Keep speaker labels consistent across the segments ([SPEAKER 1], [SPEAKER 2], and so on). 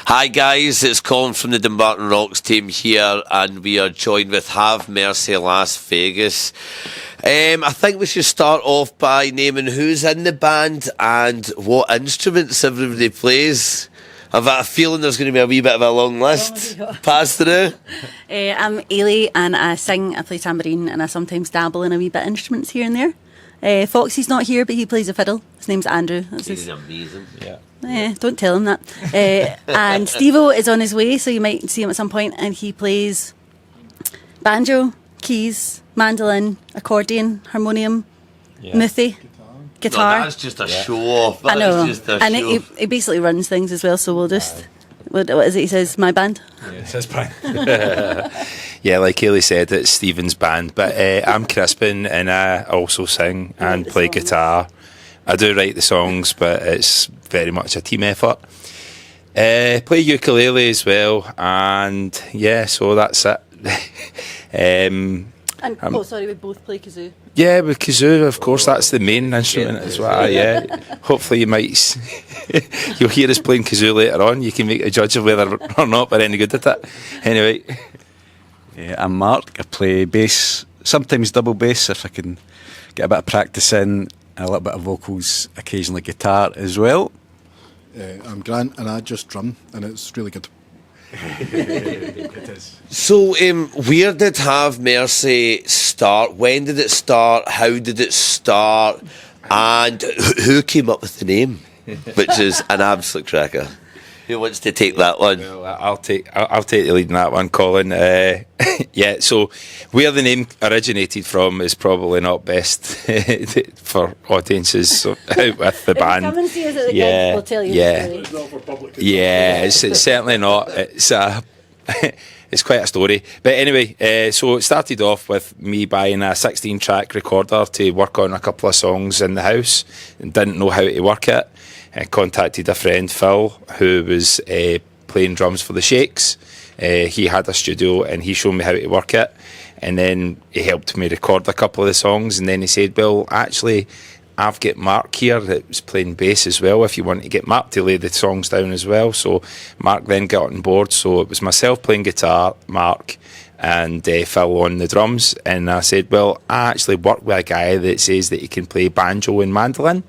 [SPEAKER 1] Hi guys, it's Colin from the Dumbarton Rocks team here, and we are joined with Have Mercy Las Vegas. I think we should start off by naming who's in the band and what instruments everybody plays. I've got a feeling there's going to be a wee bit of a long list. Pass through.
[SPEAKER 2] I'm Ailey and I sing, I play tambourine, and I sometimes dabble in a wee bit of instruments here and there. Foxy's not here, but he plays a fiddle. His name's Andrew.
[SPEAKER 1] He's amazing. Yeah.
[SPEAKER 2] Don't tell him that. And Steve-O is on his way, so you might see him at some point, and he plays banjo, keys, mandolin, accordion, harmonium, muthi, guitar.
[SPEAKER 1] No, that's just a show off.
[SPEAKER 2] I know.
[SPEAKER 1] And
[SPEAKER 2] he basically runs things as well, so we'll just... What is it he says? My band?
[SPEAKER 3] Yeah, it says band. Yeah, like Hayley said, it's Stephen's band, but I'm Crispin and I also sing and play guitar. I do write the songs, but it's very much a team effort. Play ukulele as well, and yeah, so that's it.
[SPEAKER 2] Sorry, we both play kazoo.
[SPEAKER 3] Yeah, with kazoo, of course, that's the main instrument as well. Yeah, hopefully you might you'll hear us playing kazoo later on. You can make a judge of whether or not we're any good at it. Anyway,
[SPEAKER 4] yeah, I'm Mark. I play bass, sometimes double bass if I can get a bit of practice in. A little bit of vocals, occasionally guitar as well.
[SPEAKER 5] I'm Grant and I just drum, and it's really good.
[SPEAKER 4] It is.
[SPEAKER 1] So, where did Have Mercy start? When did it start? How did it start? And who came up with the name? Which is an absolute cracker. Who wants to take that one?
[SPEAKER 3] Well, I'll take the lead in that one, Colin. Yeah, so where the name originated from is probably not best for audiences with the band.
[SPEAKER 2] Come and see us at the gigs, we'll tell you the story.
[SPEAKER 3] Yeah, it's certainly not. It's quite a story. But anyway, so it started off with me buying a 16-track recorder to work on a couple of songs in the house and didn't know how to work it. I contacted a friend, Phil, who was playing drums for the Shakes. He had a studio and he showed me how to work it, and then he helped me record a couple of the songs, and then he said, well, actually, I've got Mark here that was playing bass as well, if you want to get Mark to lay the songs down as well. So Mark then got on board, so it was myself playing guitar, Mark, and Phil on the drums. And I said, well, I actually work with a guy that says that he can play banjo and mandolin.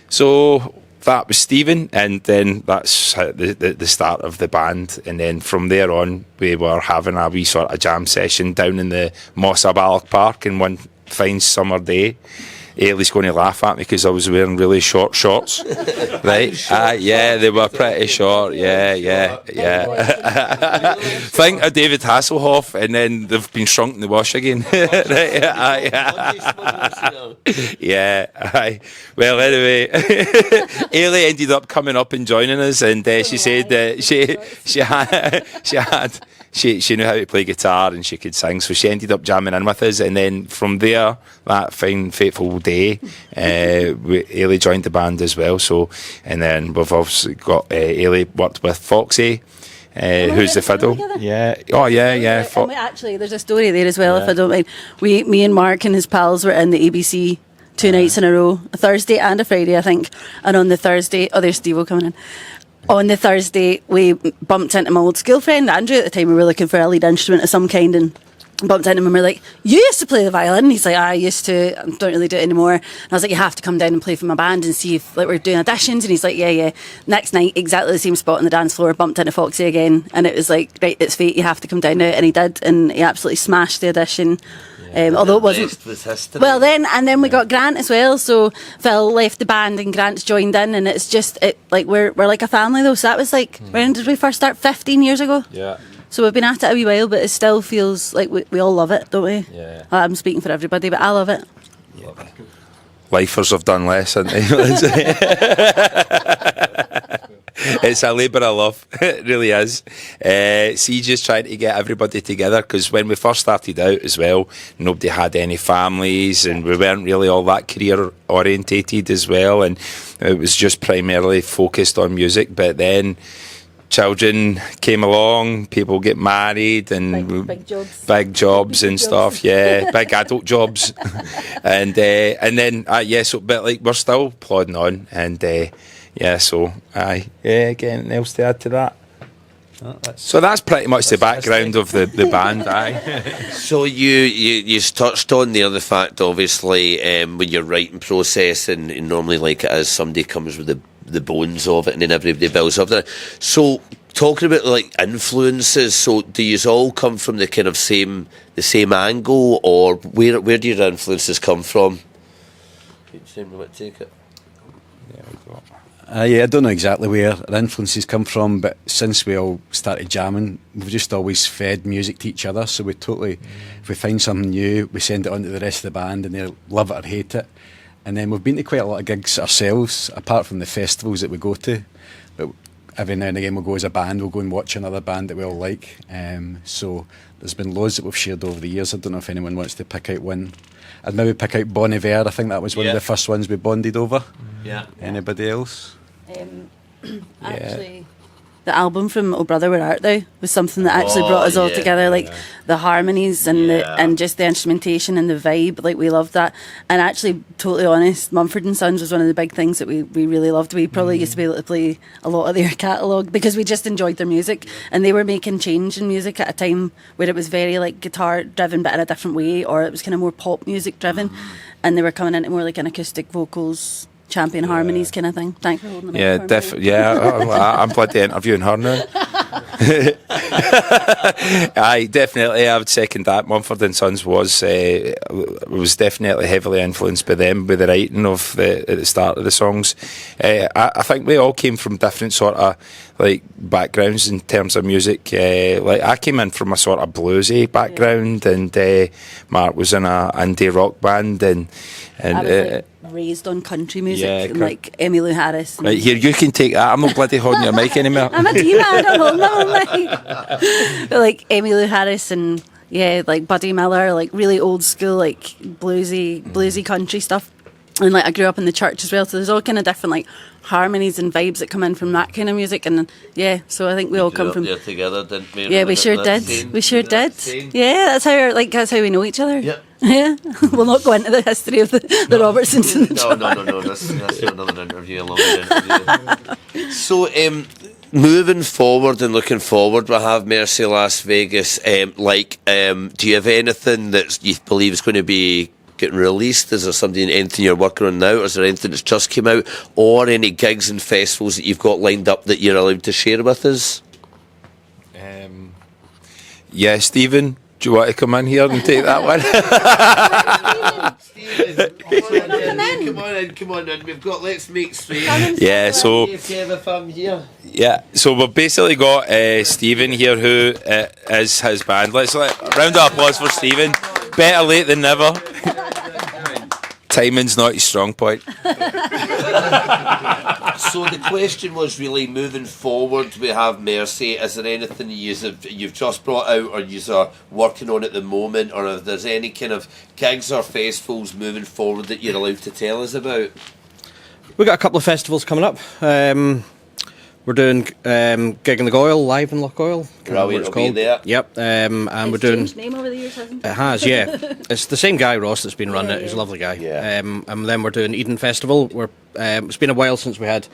[SPEAKER 3] So that was Stephen, and then that's the start of the band. And then from there on, we were having a wee sort of jam session down in the Moss Balloch Park in one fine summer day. Ailey's going to laugh at me because I was wearing really short shorts. Right? Yeah, they were pretty short. Yeah. Think of David Hasselhoff, and then they've been shrunk in the wash again. Right? Yeah. Well, anyway, Ailey ended up coming up and joining us, and she said that she knew how to play guitar and she could sing, so she ended up jamming in with us. And then from there, that fine, fateful day, Ailey joined the band as well. So, and then we've obviously got Ailey worked with Foxy, who's the fiddle. Yeah. Oh, yeah.
[SPEAKER 2] Actually, there's a story there as well, if I don't mind. Me and Mark and his pals were in the ABC 2 nights in a row, a Thursday and a Friday, I think. And on the Thursday, there's Steve-O coming in. On the Thursday, we bumped into my old school friend, Andrew. At the time, we were looking for a lead instrument of some kind, and bumped into him and we were like, you used to play the violin? And he's like, I used to, I don't really do it anymore. And I was like, you have to come down and play for my band and see if we're doing auditions. And he's like, yeah. Next night, exactly the same spot on the dance floor, bumped into Foxy again, and it was like, right, it's fate, you have to come down now. And he did, and he absolutely smashed the audition. Although it wasn't. Well, then we got Grant as well. So Phil left the band and Grant's joined in, and it's just we're like a family though. So that was like, when did we first start? 15 years ago.
[SPEAKER 3] Yeah.
[SPEAKER 2] So we've been at it a wee while, but it still feels like we all love it, don't we?
[SPEAKER 3] Yeah.
[SPEAKER 2] I'm speaking for everybody, but I love it.
[SPEAKER 3] Yeah. Lifers have done less, haven't they? It's a labour of love. It really is. Just trying to get everybody together, because when we first started out as well, nobody had any families and we weren't really all that career orientated as well, and it was just primarily focused on music. But then children came along, people get married, and big jobs and stuff. Yeah, big adult jobs, and then so but like we're still plodding on, and so anything else to add to that? So that's pretty much the background of the band, aye.
[SPEAKER 1] So you touched on there the fact, obviously, when you're writing process, and normally like it is, somebody comes with the bones of it, and then everybody builds up there. So talking about like influences, so do you all come from the kind of the same angle, or where do your influences come from? Take it.
[SPEAKER 4] Yeah, I don't know exactly where our influences come from, but since we all started jamming, we've just always fed music to each other. So we totally, if we find something new, we send it on to the rest of the band, and they love it or hate it. And then we've been to quite a lot of gigs ourselves, apart from the festivals that we go to. But every now and again we'll go as a band, we'll go and watch another band that we all like. So there's been loads that we've shared over the years. I don't know if anyone wants to pick out one. I'd maybe pick out Bon Iver. I think that was one of the first ones we bonded over.
[SPEAKER 1] Yeah.
[SPEAKER 4] Anybody else?
[SPEAKER 2] Actually, the album from Oh Brother Where Art Thou was something that actually brought us all together, like the harmonies and and just the instrumentation and the vibe. Like, we loved that. And actually, totally honest, Mumford and Sons was one of the big things that we really loved. We probably used to be able to play a lot of their catalogue because we just enjoyed their music, and they were making change in music at a time where it was very like guitar driven but in a different way, or it was kind of more pop music driven, and they were coming into more like an acoustic vocals, champion harmonies kind of thing. Thanks for holding the mic.
[SPEAKER 3] I'm bloody interviewing her now. Aye, definitely, I would second that. Mumford and Sons was definitely heavily influenced by them, by the writing of at the start of the songs. I think we all came from different sort of like backgrounds in terms of music. Like, I came in from a sort of bluesy background, and Mark was in a indie rock band, and
[SPEAKER 2] I was raised on country music, and like Emmylou Harris.
[SPEAKER 3] Right, here, you can take that. I'm not bloody holding your mic anymore.
[SPEAKER 2] I'm a diva, I don't hold my own mic. But like Emmylou Harris and like Buddy Miller, like really old school, like bluesy country stuff. And like I grew up in the church as well, so there's all kind of different like harmonies and vibes that come in from that kind of music. And so I think we all come from
[SPEAKER 1] there together, didn't we?
[SPEAKER 2] Yeah, we sure did. We sure did. Yeah, that's how we know each other.
[SPEAKER 1] Yep.
[SPEAKER 2] Yeah, we'll not go into the history of the Robertsons and the
[SPEAKER 1] No. That's another interview, a longer interview. So, moving forward and looking forward, we have Mercy Las Vegas. Do you have anything that you believe is going to be getting released? Is there anything you're working on now, or is there anything that's just came out, or any gigs and festivals that you've got lined up that you're allowed to share with us?
[SPEAKER 3] Yeah, Stephen, do you want to come in here and take that one?
[SPEAKER 1] Stephen, come on in. We've got Let's Make Space.
[SPEAKER 3] Yeah, so so we've basically got Stephen here, who is his band. Let's round of applause for Stephen. Better late than never. Timing's not his strong point.
[SPEAKER 1] So the question was really, moving forward, we have Mercy. Is there anything you've just brought out, or you are working on at the moment, or if there's any kind of gigs or festivals moving forward that you're allowed to tell us about?
[SPEAKER 6] We've got a couple of festivals coming up. We're doing Gig in the Goyle, live in Loch Goyle.
[SPEAKER 1] Brilliant, it'll be there.
[SPEAKER 6] Yep, and we're doing.
[SPEAKER 2] It's changed name over the years, hasn't it?
[SPEAKER 6] It has, yeah. It's the same guy, Ross, that's been running it. He's a lovely guy.
[SPEAKER 1] Yeah.
[SPEAKER 6] And then we're doing Eden Festival. It's been a while since we had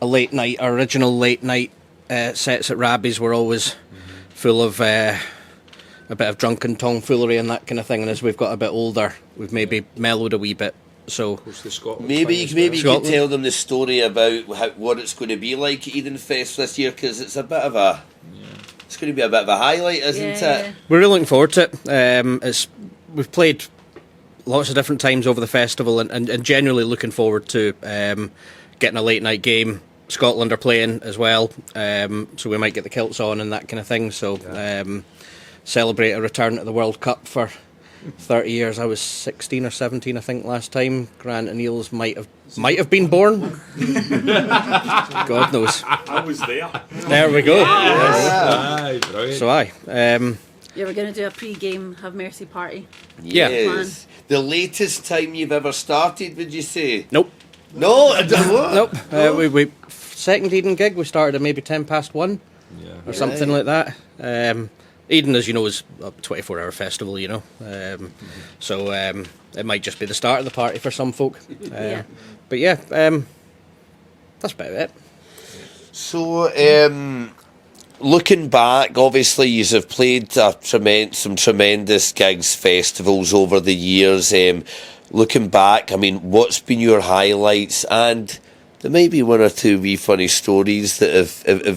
[SPEAKER 6] a late night. Our original late night sets at Rabbie's were always full of a bit of drunken tomfoolery and that kind of thing. And as we've got a bit older, we've maybe mellowed a wee bit. So
[SPEAKER 1] maybe you can tell them the story about what it's going to be like at Eden Fest this year, because it's a bit of a it's going to be a bit of a highlight, isn't it?
[SPEAKER 6] We're really looking forward to it. We've played lots of different times over the festival, and genuinely looking forward to getting a late night game. Scotland are playing as well, so we might get the kilts on and that kind of thing. So celebrate a return to the World Cup for 30 years. I was 16 or 17, I think, last time. Grant and Eels might have been born. God knows.
[SPEAKER 3] I was there.
[SPEAKER 6] There we go.
[SPEAKER 3] Aye, brilliant.
[SPEAKER 6] So
[SPEAKER 2] we're going to do a pre-game Have Mercy party.
[SPEAKER 1] Yes. The latest time you've ever started, would you say?
[SPEAKER 6] Nope.
[SPEAKER 1] No, I don't know.
[SPEAKER 6] Nope. We second Eden gig, we started at maybe 1:10 or something like that. Eden, as you know, is a 24-hour festival, you know. So it might just be the start of the party for some folk. But that's about it.
[SPEAKER 1] So, looking back, obviously you have played some tremendous gigs, festivals over the years. Looking back, I mean, what's been your highlights? And there may be one or two wee funny stories that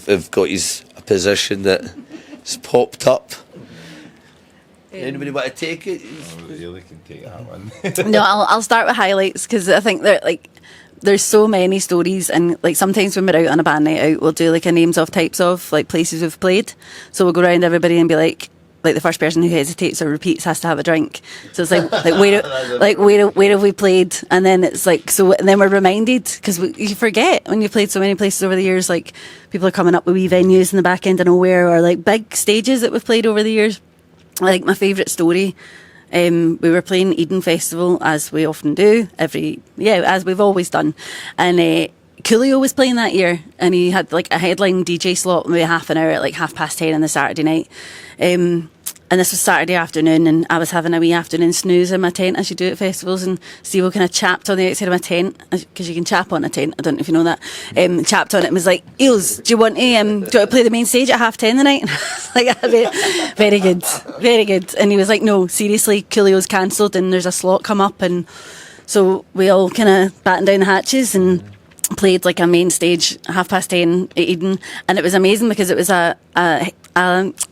[SPEAKER 1] have got you a position that has popped up. Anybody want to take it?
[SPEAKER 3] You can take that one.
[SPEAKER 2] No, I'll start with highlights, because I think that there's so many stories, and like sometimes when we're out on a band night out, we'll do like a names of types of like places we've played. So we'll go around everybody and be like the first person who hesitates or repeats has to have a drink. So it's where have we played? And then it's like, so and then we're reminded, because you forget when you've played so many places over the years. Like people are coming up with wee venues in the back end of nowhere, or like big stages that we've played over the years. Like my favourite story, we were playing Eden Festival, as we often do, as we've always done, and Coolio was playing that year, and he had like a headline DJ slot, maybe half an hour at like 10:30 on the Saturday night. And this was Saturday afternoon, and I was having a wee afternoon snooze in my tent, as you do at festivals, and Steve kind of chapped on the outside of my tent, because you can chap on a tent, I don't know if you know that, chapped on it and was like, Eels, do you want to play the main stage at 10:30 tonight? And I was like, very good, very good. And he was like, no, seriously, Coolio's cancelled and there's a slot come up. And so we all kind of battened down the hatches and played like a main stage 10:30 at Eden, and it was amazing because it was a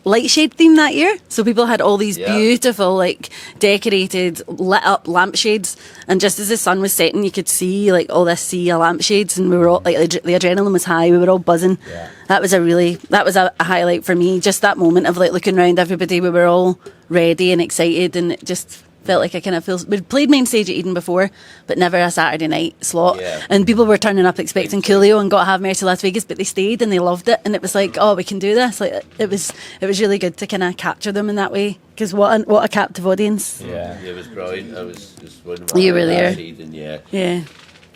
[SPEAKER 2] light shade theme that year, so people had all these beautiful like decorated lit up lampshades, and just as the sun was setting you could see like all this sea of lampshades, and we were all like the adrenaline was high, we were all buzzing. That was a highlight for me, just that moment of like looking around everybody, we were all ready and excited, and it just felt like I kind of feel we'd played main stage at Eden before, but never a Saturday night slot. And people were turning up expecting Coolio and Got Have Mercy Las Vegas, but they stayed and they loved it, and it was like, oh, we can do this. Like it was really good to kind of capture them in that way, because what a captive audience.
[SPEAKER 1] It was brilliant. I was just one of
[SPEAKER 2] you were there. Yeah.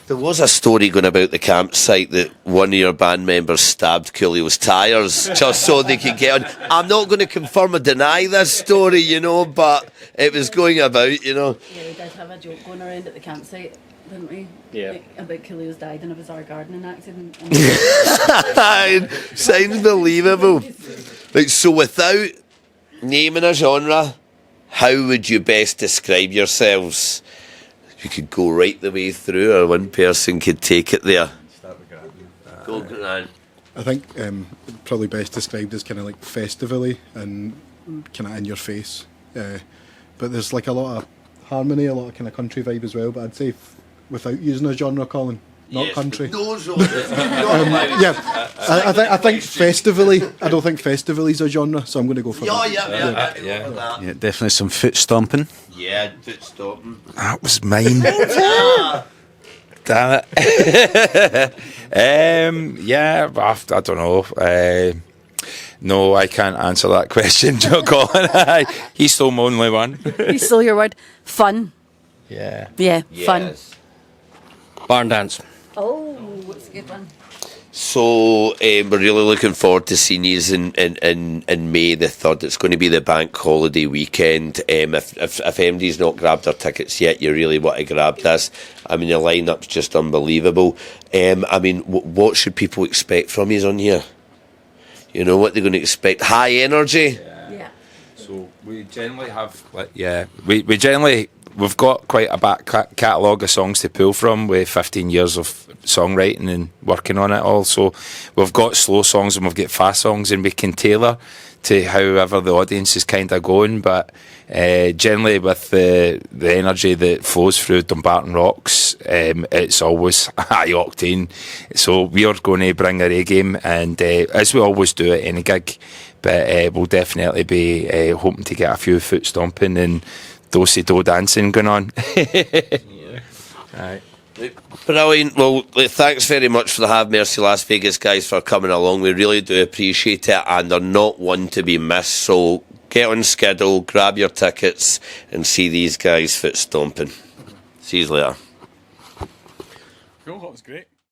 [SPEAKER 1] There was a story going about the campsite that one of your band members stabbed Coolio's tyres just so they could get on. I'm not going to confirm or deny this story, but it was going about, Yeah,
[SPEAKER 2] we did have a joke going around at the campsite, didn't we?
[SPEAKER 6] Yeah.
[SPEAKER 2] Like, about Coolio's died in a bizarre gardening accident.
[SPEAKER 1] Sounds believable. Like, so without naming a genre, how would you best describe yourselves? You could go right the way through, or one person could take it there. Go, Grant.
[SPEAKER 5] I think probably best described as kind of like festivally and kind of in your face. But there's like a lot of harmony, a lot of kind of country vibe as well. But I'd say without using a genre, Colin, not country.
[SPEAKER 1] No genre.
[SPEAKER 5] I think festivally. I don't think festivally is a genre, so I'm going to go for that.
[SPEAKER 4] Yeah, definitely some foot stomping.
[SPEAKER 1] Yeah, foot stomping.
[SPEAKER 3] That was mine. Damn it. I don't know. No, I can't answer that question, Joe Colin. He stole my only one.
[SPEAKER 2] He stole your word. Fun.
[SPEAKER 3] Yeah.
[SPEAKER 2] Yeah, fun.
[SPEAKER 1] Yes.
[SPEAKER 6] Barn dance.
[SPEAKER 2] Oh, what's a good one?
[SPEAKER 1] So we're really looking forward to seeing you in May the 3rd. It's going to be the bank holiday weekend. If MD's not grabbed their tickets yet, you really want to grab this. I mean, the line-up's just unbelievable. I mean, what should people expect from you on here? What they're going to expect? High energy?
[SPEAKER 2] Yeah.
[SPEAKER 3] So we generally have, we've got quite a back catalogue of songs to pull from with 15 years of songwriting and working on it all. So we've got slow songs and we've got fast songs, and we can tailor to however the audience is kind of going. But generally with the energy that flows through Dumbarton Rocks, it's always high octane. So we are going to bring our A game, and as we always do at any gig, but we'll definitely be hoping to get a few foot stomping and do-si-do dancing going on. Right.
[SPEAKER 1] Brilliant. Well, thanks very much for the Have Mercy Las Vegas guys for coming along. We really do appreciate it, and they're not one to be missed. So get on schedule, grab your tickets, and see these guys foot stomping. See you later.
[SPEAKER 4] Cool, that was great.